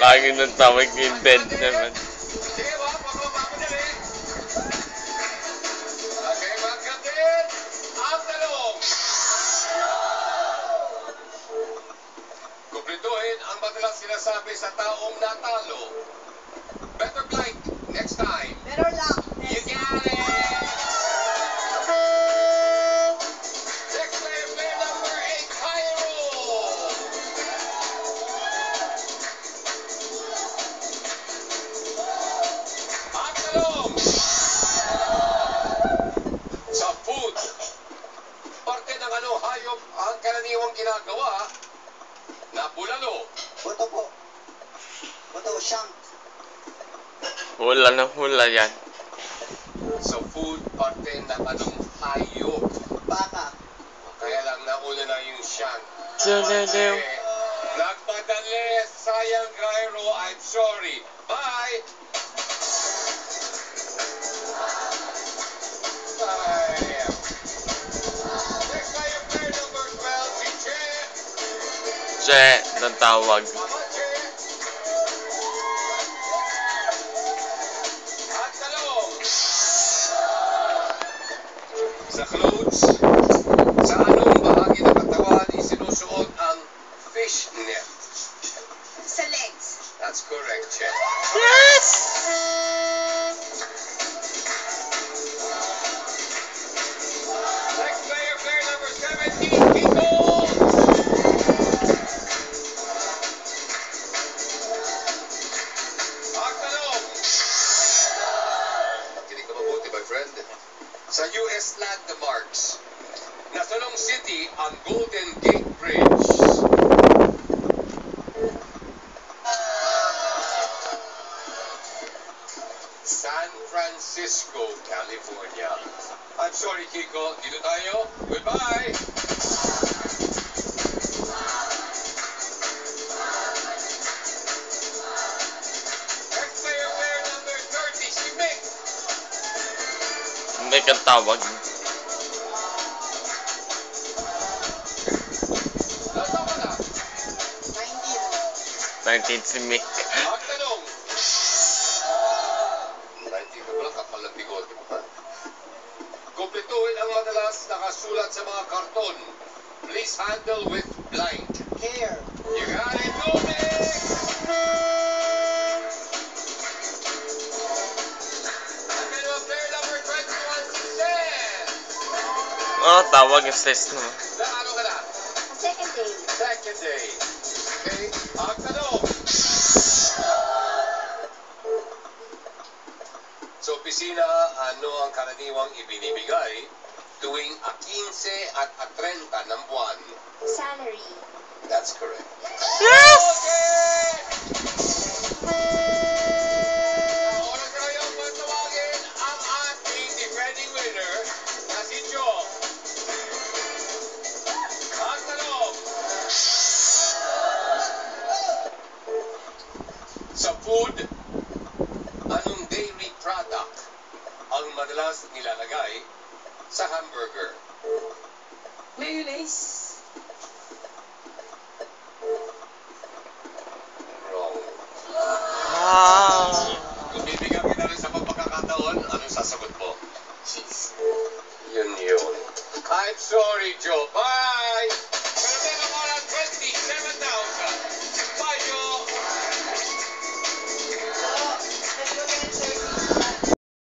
Lagi nang tawag yung dead naman. Sige ba? Pagpapapadali. Okay, mga kapatid. Ang talong. Kumplituhin ang madalas sinasabi sa taong natalo. Better blind next time. Better luck. You got it! Next player, player number 8, Cairo! Ang talong! Sa food, parte ng hayop ang karaniwang ginagawa na bulalo. Buto po. Buto, siyang. Hula ng hula yan. Sa food, parte ng hayop. Baka. Kaya lang nauna na yung siyang. Dun-dun-dun. Nagpadali. Sayang, Cairo. I'm sorry. Bye! Bye! Next player, player number 12, si Che. Che, nang tawag. Mama Che. At talong. Sa clothes, sa anong bahagi ng katawan isinusuot ang fishnet? Sa legs. That's correct, Che. Yes! Next player, player number 17, Kiko! Ang tanong. Kinig ka mabuti, my friend. Sa US landmarks, nasa anong city ang Golden Gate Bridge? San Francisco, California. I'm sorry, Kiko. Dito tayo. Goodbye! Next player, player number 30, si Mick. Hindi kang tawag. Nasaan ka na? 19. 19 si Mick. Ang tanong. 19 ka pala, kapal ng bigote mo pa. Kumpletuhin ang madalas nakasulat sa mga karton. Please handle with blank. Care. You got it, go, Mick! Ang dalawa player number 21, si Sen. Oh, tawag yung sis no. Na ano ka na? Second day. Second day. Okay, ang tanong. Sa opisina, ano ang karaniwang ibinibigay tuwing 15 at 30 ng buwan? Salary. That's correct. Yes! Oras na ngayon patawagin ang ating defending winner na si Joe. Ang tanong. Sa food, anong dairy product ang madalas nilalagay sa hamburger? Mayonnaise.